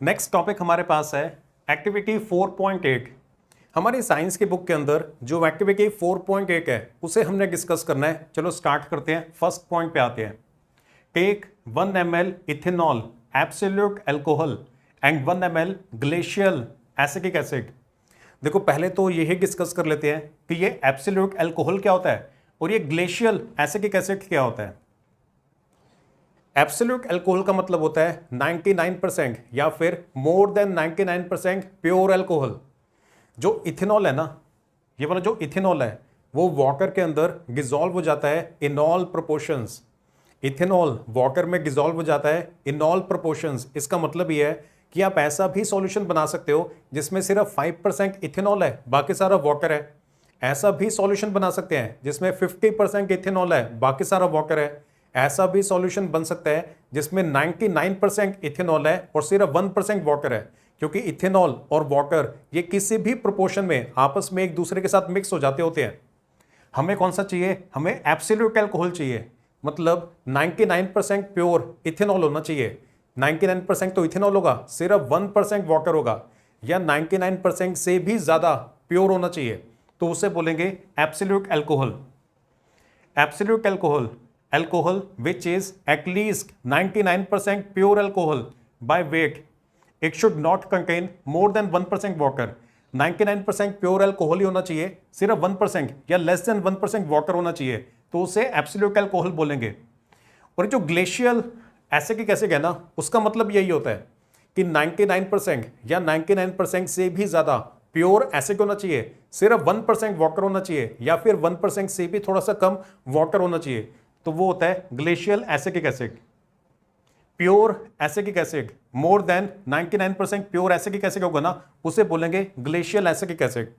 Next topic हमारे पास है activity 4.8। हमारी साइंस की बुक के अंदर जो एक्टिविटी 4.8 है उसे हमने डिस्कस करना है। चलो स्टार्ट करते हैं, फर्स्ट पॉइंट पे आते हैं। Take 1 ml ethanol absolute alcohol and 1 ml glacial acetic acid. देखो पहले तो यही डिस्कस कर लेते हैं कि ये एब्सोल्यूट अल्कोहल क्या होता है और ये ग्लेशियल एसिटिक एसिड क्या होता है। एब्सोल्यूट अल्कोहल का मतलब होता है 99% या फिर मोर देन 99% प्योर अल्कोहल। जो इथेनॉल है ना, ये वाला जो इथेनॉल है वो वाटर के अंदर डिसॉल्व हो जाता है in all proportions. Ethanol water में डिसॉल्व हो जाता है इन ऑल प्रोपोर्शंस। इसका मतलब ये है कि आप ऐसा भी सॉल्यूशन बना सकते हो जिसमें सिर्फ 5% इथेनॉल है, बाकी सारा वाटर है। ऐसा भी सॉल्यूशन बना सकते हैं जिसमें 50% इथेनॉल है, बाकी सारा वाटर है। ऐसा भी सॉल्यूशन बन सकता है जिसमें 99% इथेनॉल है और सिर्फ 1% वाटर है, क्योंकि इथेनॉल और वाटर ये किसी भी प्रोपोर्शन में आपस में एक दूसरे के साथ मिक्स हो जाते होते हैं। हमें कौन सा चाहिए? हमें एब्सोल्यूट अल्कोहल चाहिए, मतलब 99% प्योर इथेनॉल होना चाहिए। 99% तो इथेनॉल होगा, सिर्फ 1% वाटर होगा, या 99% से भी ज्यादा प्योर होना चाहिए, तो उसे बोलेंगे absolute alcohol. Absolute alcohol, alcohol which is at least 99% pure alcohol by weight. It should not contain more than 1% water. 99% pure alcohol ही होना चाहिए, सिर्फ 1% या लेस देन 1% वाटर होना चाहिए, तो उसे एब्सोल्यूट अल्कोहल बोलेंगे। और जो ग्लेशियल एसिटिक एसिड है ना, उसका मतलब यही होता है कि 99% या 99% से भी ज्यादा प्योर एसिड होना चाहिए, सिर्फ 1% वाटर होना चाहिए, या फिर 1% से भी थोड़ा सा कम वाटर होना चाहिए, तो वो होता है glacial acetic acid. Pure acetic acid more than 99% pure acetic acid होगा ना, उसे बोलेंगे ग्लेशियल एसिटिक एसिड।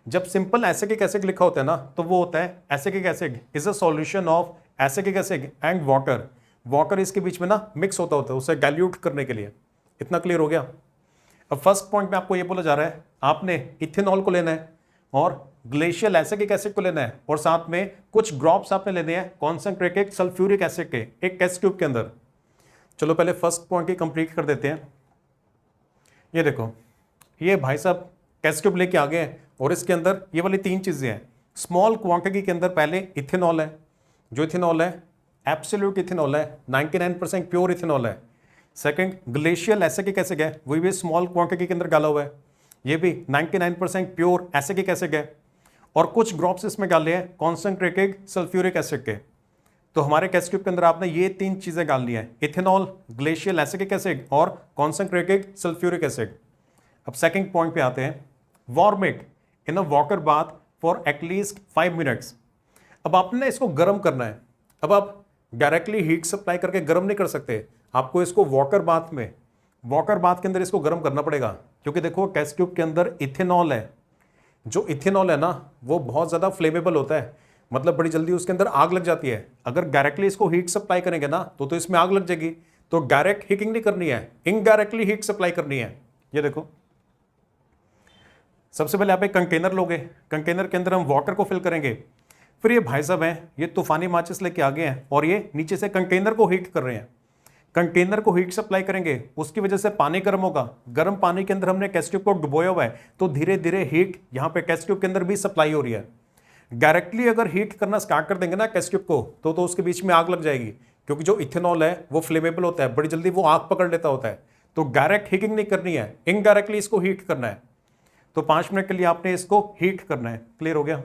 जब सिंपल एसिटिक एसिड लिखा होता है ना, तो वो होता है acetic acid is a solution of acetic acid and water. Water इसके बीच में ना मिक्स होता है उसे डाइल्यूट करने के लिए। इतना क्लियर हो गया? अब फर्स्ट पॉइंट में आपको ये बोला जा रहा है आपने इथेनॉल को लेना है और ग्लेशियल एसिटिक एसिड को लेना है, और साथ में कुछ ड्रॉप्स आपने लेने हैं कॉन्सेंट्रेटेड सल्फ्यूरिक एसिड के एक टेस्ट ट्यूब के अंदर। चलो पहले फर्स्ट पॉइंट की कंप्लीट कर देते हैं। ये देखो, ये भाई साहब टेस्ट ट्यूब लेके आ गए हैं और इसके अंदर ये वाली 3 चीजें हैं। स्मॉल क्वांटिटी के अंदर पहले इथेनॉल है, जो इथेनॉल है एब्सोल्यूट इथेनॉल है, 99% प्योर इथेनॉल है। सेकंड ग्लेशियल एसिटिक एसिड है, वही भी स्मॉल क्वांटिटी के अंदर डाला हुआ है, ये भी 99% प्योर एसिटिक एसिड है, और कुछ ड्रॉप्स इसमें डाले हैं कॉन्सेंट्रेटेड सल्फ्यूरिक एसिड के। तो हमारे टेस्ट ट्यूब के अंदर आपने ये 3 चीजें डालनी है, इथेनॉल, ग्लेशियल एसिटिक एसिड और कॉन्सेंट्रेटेड सल्फ्यूरिक एसिड। अब सेकंड पॉइंट पे आते हैं, warm it in a water bath for at least 5 minutes. अब आपने इसको गर्म करना है। अब आप डायरेक्टली हीट सप्लाई करके गर्म नहीं कर सकते, आपको इसको वाटर बाथ के अंदर इसको गर्म करना पड़ेगा, क्योंकि देखो टेस्ट ट्यूब के अंदर इथेनॉल है। जो इथेनॉल है ना वो बहुत ज़्यादा फ्लेमेबल होता है, मतलब बड़ी जल्दी उसके अंदर आग लग जाती है। अगर डायरेक्टली इसको हीट सप्लाई करेंगे ना तो इसमें आग लग जाएगी। तो डायरेक्ट हीटिंग नहीं करनी है, इनडायरेक्टली हीट सप्लाई करनी है। ये देखो, सबसे पहले आप एक कंटेनर लोगे, कंटेनर के अंदर हम वाटर को फिल करेंगे। फिर ये भाई साहब हैं, ये तूफानी माचिस लेके आ गए हैं और ये नीचे से कंटेनर को हीट कर रहे हैं। कंटेनर को हीट सप्लाई करेंगे, उसकी वजह से पानी गर्म होगा। गर्म पानी के अंदर हमने टेस्ट ट्यूब को डुबोया हुआ है, तो धीरे धीरे हीट यहाँ पे टेस्ट ट्यूब के अंदर भी सप्लाई हो रही है। डायरेक्टली अगर हीट करना स्टार्ट कर देंगे ना टेस्ट ट्यूब को, तो उसके बीच में आग लग जाएगी, क्योंकि जो इथेनॉल है वो फ्लेमेबल होता है, बड़ी जल्दी वो आग पकड़ लेता होता है। तो डायरेक्ट हीटिंग नहीं करनी है, इनडायरेक्टली इसको हीट करना है। तो 5 मिनट के लिए आपने इसको हीट करना है। क्लियर हो गया?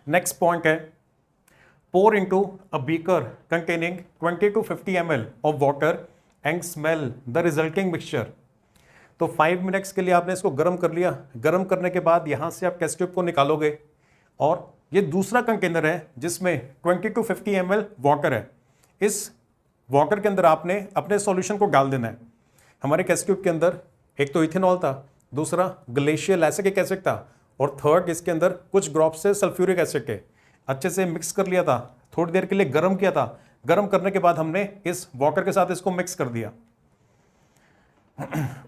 नेक्स्ट पॉइंट है, pour into a beaker containing 20 to 50 ml of water and smell the resulting mixture। तो 5 मिनट्स के लिए आपने इसको गर्म कर लिया। गर्म करने के बाद यहाँ से आप टेस्ट ट्यूब को निकालोगे, और ये दूसरा कंटेनर है जिसमें 20 to 50 ml वाटर है। इस वाटर के अंदर आपने अपने सॉल्यूशन को डाल देना है। हमारे टेस्ट ट्यूब के अंदर एक तो इथेनॉल था, दूसरा ग्लेशियल एसिटिक एसिड था, और थर्ड इसके अंदर कुछ ड्रॉप्स से सल्फ्यूरिक एसिड के। अच्छे से मिक्स कर लिया था, थोड़ी देर के लिए गर्म किया था। गर्म करने के बाद हमने इस वाटर के साथ इसको मिक्स कर दिया।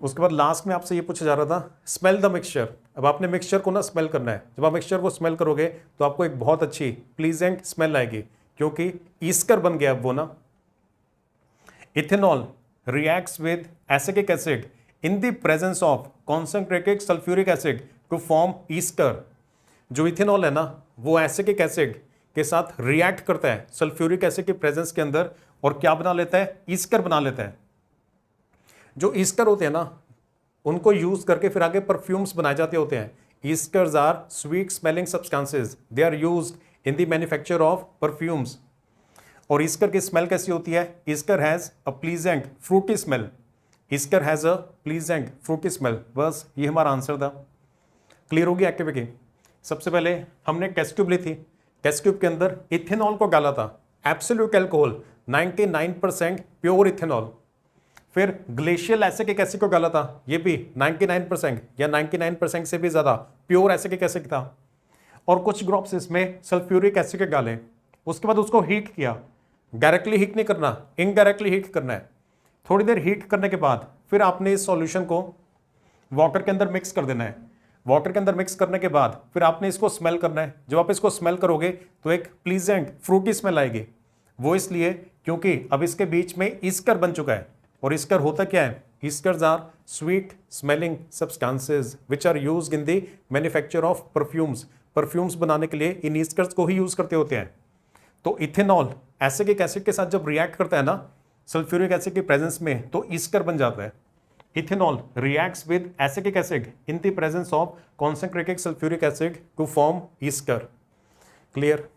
उसके बाद लास्ट में आपसे ये पूछा जा रहा था, स्मेल द मिक्सचर। अब आपने मिक्सचर को ना स्मेल करना है। जब आप मिक्सचर को स्मेल करोगे तो आपको एक बहुत अच्छी प्लीजेंट स्मेल आएगी, क्योंकि ईस्टर बन गया अब वो ना। Ethanol reacts with acetic acid in the presence of concentrated sulfuric acid to form Easter. जो इथेनॉल है ना वो एसिटिक एसिड के साथ रिएक्ट करता है सल्फ्यूरिक एसिड के प्रेजेंस के अंदर और क्या बना लेता है, ईस्टर बना लेता है। जो ईस्टर होते हैं ना उनको यूज करके फिर आगे परफ्यूम्स बनाए जाते होते हैं। Esters are sweet smelling substances, they are used in the manufacture of perfumes. और ईस्टर की स्मेल कैसी होती है? Ester has a pleasant fruity smell. Ester has a pleasant fruity smell. बस ये हमारा आंसर था। क्लियर होगी एक्टिविटी? सबसे पहले हमने टेस्ट ट्यूब ली थी, टेस्ट ट्यूब के अंदर इथेनॉल को डाला था, एब्सोल्यूट अल्कोहल 99% प्योर इथेनॉल। फिर ग्लेशियल एसिटिक एसिड को डाला था, ये भी 99% या 99% से भी ज़्यादा प्योर एसिटिक एसिड था। और कुछ ड्रॉप्स इसमें सल्फ्यूरिक एसिड के डाले। उसके बाद उसको हीट किया। डायरेक्टली हीट नहीं करना, इनडायरेक्टली हीट करना है। थोड़ी देर हीट करने के बाद फिर आपने इस सॉल्यूशन को वाटर के अंदर मिक्स कर देना है। वाटर के अंदर मिक्स करने के बाद फिर आपने इसको स्मेल करना है। जब आप इसको स्मेल करोगे तो एक प्लीजेंट फ्रूटी स्मेल आएगी। वो इसलिए क्योंकि अब इसके बीच में ईस्टर बन चुका है। और ईस्टर होता क्या है? Esters are sweet smelling substances which are used in the manufacture of perfumes. Perfumes बनाने के लिए इन ईस्टर्स को ही यूज करते होते हैं। तो इथेनॉल एसिटिक एसिड के साथ जब रिएक्ट करता है ना सल्फ्यूरिक एसिड के प्रेजेंस में तो ईस्टर बन जाता है। Ethanol reacts with acetic acid in the presence of concentrated sulfuric acid to form Easter. Clear?